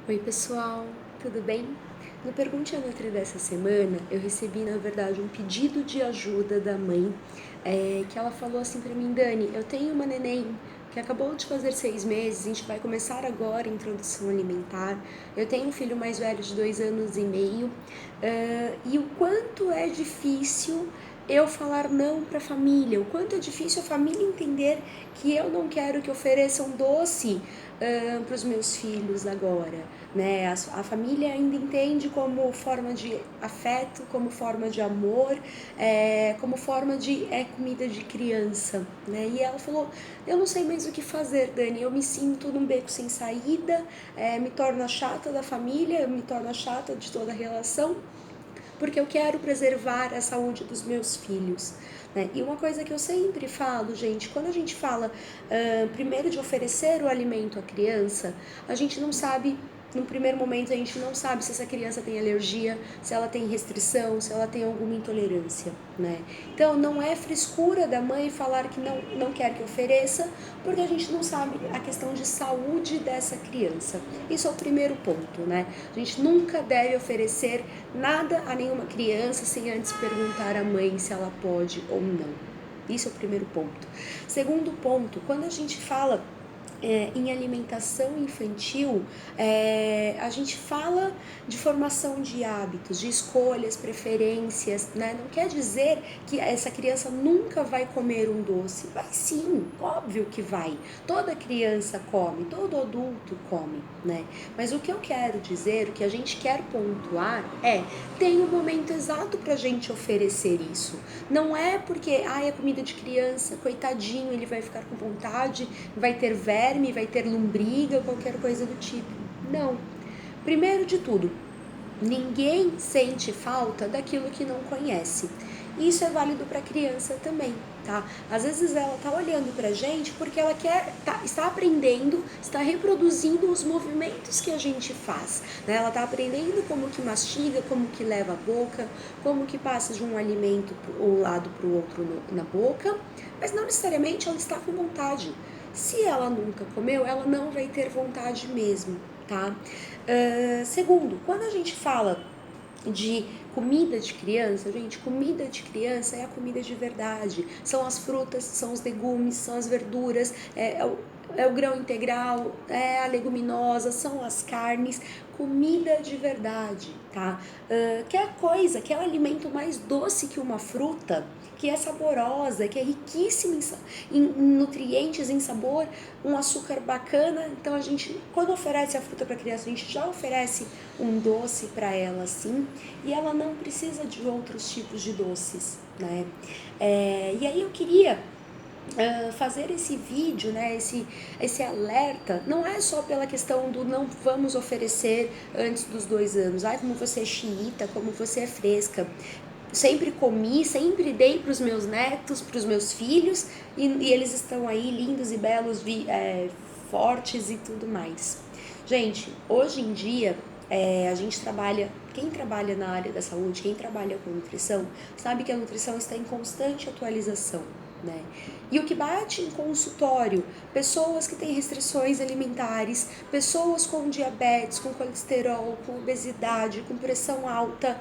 Oi pessoal, tudo bem? No Pergunte a Nutri dessa semana, eu recebi na verdade um pedido de ajuda da mãe, que ela falou assim pra mim: Dani, eu tenho uma neném que acabou de fazer 6 meses, a gente vai começar agora a introdução alimentar, eu tenho um filho mais velho de 2 anos e meio, e o quanto é difícil eu falar não para a família, o quanto é difícil a família entender que eu não quero que ofereçam doce para os meus filhos agora, né? A família ainda entende como forma de afeto, como forma de amor, como forma de comida de criança, né? E ela falou: eu não sei mais o que fazer, Dani, eu me sinto num beco sem saída, me torno a chata da família, me torno a chata de toda a relação, porque eu quero preservar a saúde dos meus filhos. Né? E uma coisa que eu sempre falo, gente, quando a gente fala primeiro de oferecer o alimento à criança, a gente não sabe, no primeiro momento a gente não sabe se essa criança tem alergia, se ela tem restrição, se ela tem alguma intolerância, né? Então não é frescura da mãe falar que não quer que ofereça, porque a gente não sabe a questão de saúde dessa criança. Isso é o primeiro ponto, né? A gente nunca deve oferecer nada a nenhuma criança sem antes perguntar à mãe se ela pode ou não. Isso é o primeiro ponto. Segundo ponto, quando a gente fala em alimentação infantil, a gente fala de formação de hábitos, de escolhas, preferências, né? Não quer dizer que essa criança nunca vai comer um doce. Vai sim, óbvio que vai. Toda criança come, todo adulto come, né? Mas o que eu quero dizer, o que a gente quer pontuar tem um momento exato pra gente oferecer isso. Não é porque, é comida de criança, coitadinho, ele vai ficar com vontade, vai ter verme, vai ter lombriga, qualquer coisa do tipo. Não. Primeiro de tudo, ninguém sente falta daquilo que não conhece. Isso é válido para a criança também, tá? Às vezes ela tá olhando pra gente porque ela está aprendendo, está reproduzindo os movimentos que a gente faz, né? Ela tá aprendendo como que mastiga, como que leva a boca, como que passa de um alimento um lado pro outro na boca, mas não necessariamente ela está com vontade. Se ela nunca comeu, ela não vai ter vontade mesmo, tá? Segundo, quando a gente fala de comida de criança, gente, comida de criança é a comida de verdade. São as frutas, são os legumes, são as verduras, é o grão integral, é a leguminosa, são as carnes, comida de verdade, tá? Quer alimento mais doce que uma fruta, que é saborosa, que é riquíssima em nutrientes, em sabor, um açúcar bacana. Então a gente, quando oferece a fruta para a criança, a gente já oferece um doce para ela, sim, e ela não precisa de outros tipos de doces, né? E aí eu queria fazer esse vídeo, né, esse alerta, não é só pela questão do não vamos oferecer antes dos 2 anos, como você é xiita, como você é fresca. Sempre comi, sempre dei para os meus netos, para os meus filhos, e eles estão aí lindos e belos, fortes e tudo mais. Gente, hoje em dia a gente trabalha, quem trabalha na área da saúde, quem trabalha com nutrição, sabe que a nutrição está em constante atualização, né? E o que bate em consultório, pessoas que têm restrições alimentares, pessoas com diabetes, com colesterol, com obesidade, com pressão alta,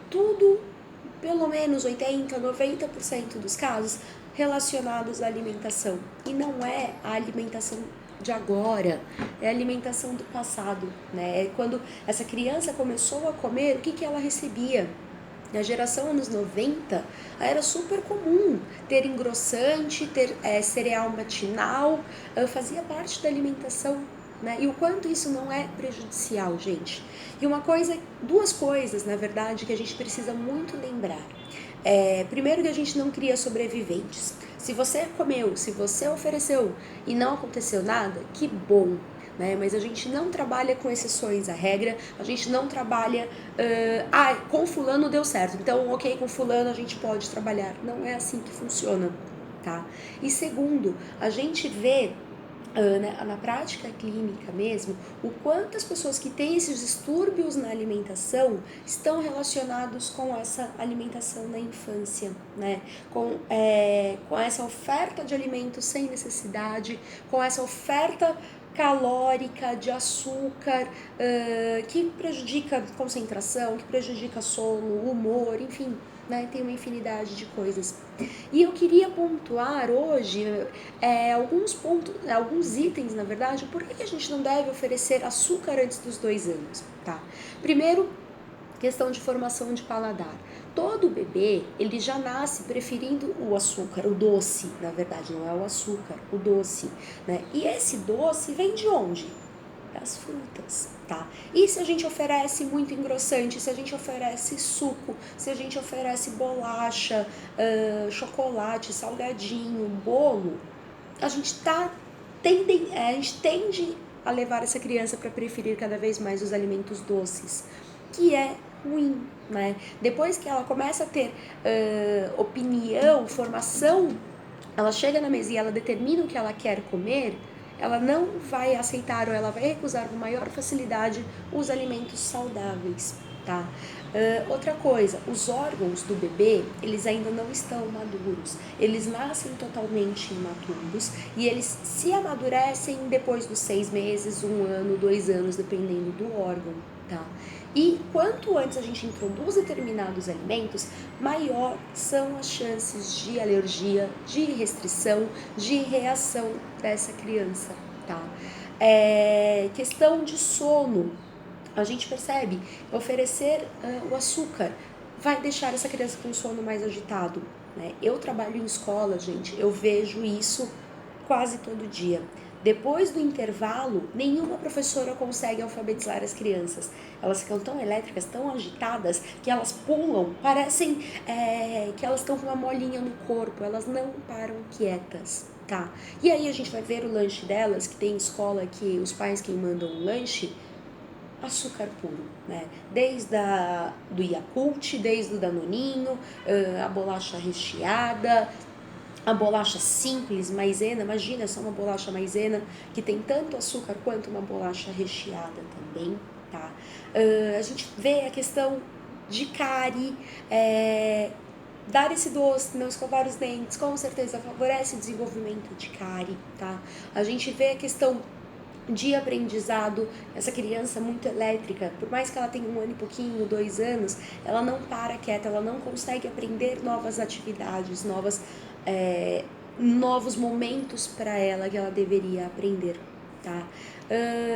tudo, pelo menos 80, 90% dos casos relacionados à alimentação. E não é a alimentação de agora, é a alimentação do passado, né? É quando essa criança começou a comer, o que ela recebia? Na geração anos 90, era super comum ter engrossante, ter cereal matinal, fazia parte da alimentação, né? E o quanto isso não é prejudicial, gente. E duas coisas, na verdade, que a gente precisa muito lembrar. Primeiro, que a gente não cria sobreviventes. Se você comeu, se você ofereceu e não aconteceu nada, que bom, né? Mas a gente não trabalha com exceções à regra, a gente não trabalha, com fulano deu certo, então ok, com fulano a gente pode trabalhar. Não é assim que funciona, tá? E segundo, a gente vê na prática clínica mesmo, o quanto as pessoas que têm esses distúrbios na alimentação estão relacionados com essa alimentação na infância, né? Com essa oferta de alimentos sem necessidade, com essa oferta calórica, de açúcar, que prejudica concentração, que prejudica sono, humor, enfim, né? Tem uma infinidade de coisas. E eu queria pontuar hoje alguns pontos, alguns itens, na verdade, por que a gente não deve oferecer açúcar antes dos 2 anos, tá? Primeiro, questão de formação de paladar. Todo bebê, ele já nasce preferindo o açúcar, o doce, na verdade, não é o açúcar, o doce, né? E esse doce vem de onde? Das frutas, tá? E se a gente oferece muito engrossante, se a gente oferece suco, se a gente oferece bolacha, chocolate, salgadinho, bolo, a gente tende a levar essa criança para preferir cada vez mais os alimentos doces, que é ruim, né? Depois que ela começa a ter opinião, formação, ela chega na mesa e ela determina o que ela quer comer, ela não vai aceitar ou ela vai recusar com maior facilidade os alimentos saudáveis, tá? Outra coisa, os órgãos do bebê, eles ainda não estão maduros, eles nascem totalmente imaturos e eles se amadurecem depois dos 6 meses, 1 ano, 2 anos, dependendo do órgão, tá? E quanto antes a gente introduz determinados alimentos, maior são as chances de alergia, de restrição, de reação dessa criança, tá? Questão de sono, a gente percebe, oferecer o açúcar vai deixar essa criança com sono mais agitado, né? Eu trabalho em escola, gente, eu vejo isso quase todo dia. Depois do intervalo, nenhuma professora consegue alfabetizar as crianças. Elas ficam tão elétricas, tão agitadas, que elas pulam, parecem que elas estão com uma molinha no corpo, elas não param quietas, tá? E aí a gente vai ver o lanche delas, que tem escola que os pais quem mandam o lanche, açúcar puro, né? Desde do Yakult, desde o Danoninho, a bolacha recheada, a bolacha simples, maisena, imagina só uma bolacha maisena que tem tanto açúcar quanto uma bolacha recheada também, tá? A gente vê a questão de cárie, dar esse doce, não escovar os dentes, com certeza favorece o desenvolvimento de cárie, tá? A gente vê a questão de aprendizado, essa criança muito elétrica, por mais que ela tenha 1 ano e pouquinho, 2 anos, ela não para quieta, ela não consegue aprender novas atividades, novos momentos para ela que ela deveria aprender, tá?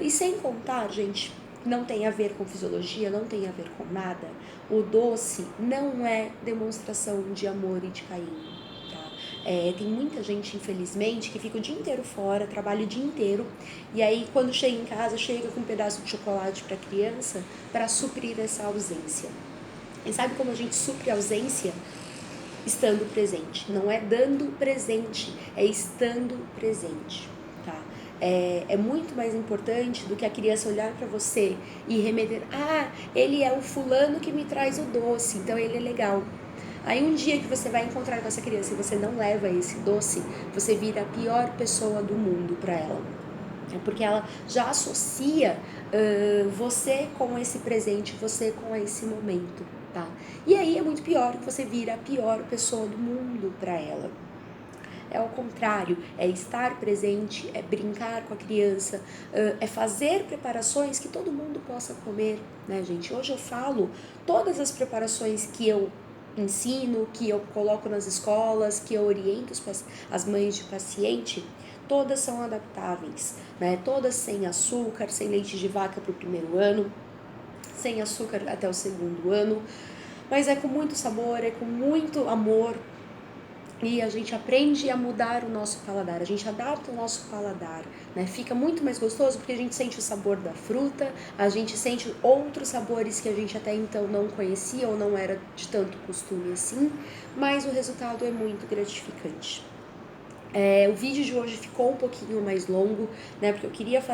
E sem contar, gente, não tem a ver com fisiologia, não tem a ver com nada, o doce não é demonstração de amor e de carinho. Tem muita gente, infelizmente, que fica o dia inteiro fora, trabalha o dia inteiro, e aí quando chega em casa, chega com um pedaço de chocolate para a criança para suprir essa ausência. E sabe como a gente supre a ausência? Estando presente. Não é dando presente, é estando presente, tá? É muito mais importante do que a criança olhar para você e remeter, ele é o fulano que me traz o doce, então ele é legal. Aí um dia que você vai encontrar com essa criança e você não leva esse doce, você vira a pior pessoa do mundo para ela. Porque ela já associa você com esse presente, você com esse momento, tá? E aí é muito pior que você vira a pior pessoa do mundo para ela. É ao contrário, é estar presente, é brincar com a criança, é fazer preparações que todo mundo possa comer, né, gente? Hoje eu falo todas as preparações que eu ensino, que eu coloco nas escolas, que eu oriento as mães de paciente, todas são adaptáveis, né? Todas sem açúcar, sem leite de vaca para o 1º ano, sem açúcar até o 2º ano, mas é com muito sabor, é com muito amor, e a gente aprende a mudar o nosso paladar, a gente adapta o nosso paladar, né? Fica muito mais gostoso porque a gente sente o sabor da fruta, a gente sente outros sabores que a gente até então não conhecia ou não era de tanto costume assim, mas o resultado é muito gratificante. O vídeo de hoje ficou um pouquinho mais longo, né? Porque eu queria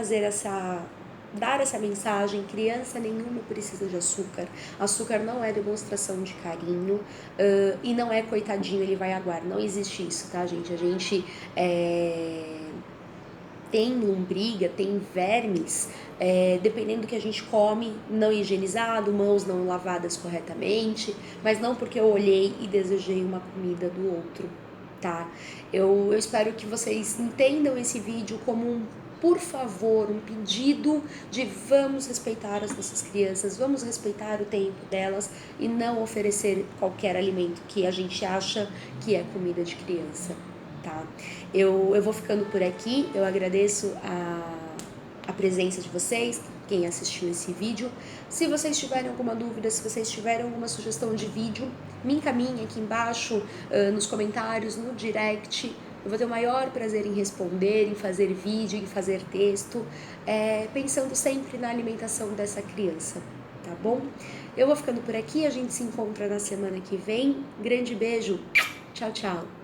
dar essa mensagem, criança nenhuma precisa de açúcar, açúcar não é demonstração de carinho, e não é coitadinho, ele vai aguar, não existe isso, tá, gente? A gente tem lombriga, tem vermes, dependendo do que a gente come, não higienizado, mãos não lavadas corretamente, mas não porque eu olhei e desejei uma comida do outro, tá? Eu espero que vocês entendam esse vídeo como por favor, um pedido de vamos respeitar as nossas crianças, vamos respeitar o tempo delas e não oferecer qualquer alimento que a gente acha que é comida de criança, tá? Eu vou ficando por aqui, eu agradeço a presença de vocês, quem assistiu esse vídeo. Se vocês tiverem alguma dúvida, se vocês tiverem alguma sugestão de vídeo, me encaminhem aqui embaixo, nos comentários, no direct. Eu vou ter o maior prazer em responder, em fazer vídeo, em fazer texto, pensando sempre na alimentação dessa criança, tá bom? Eu vou ficando por aqui, a gente se encontra na semana que vem. Grande beijo, tchau, tchau!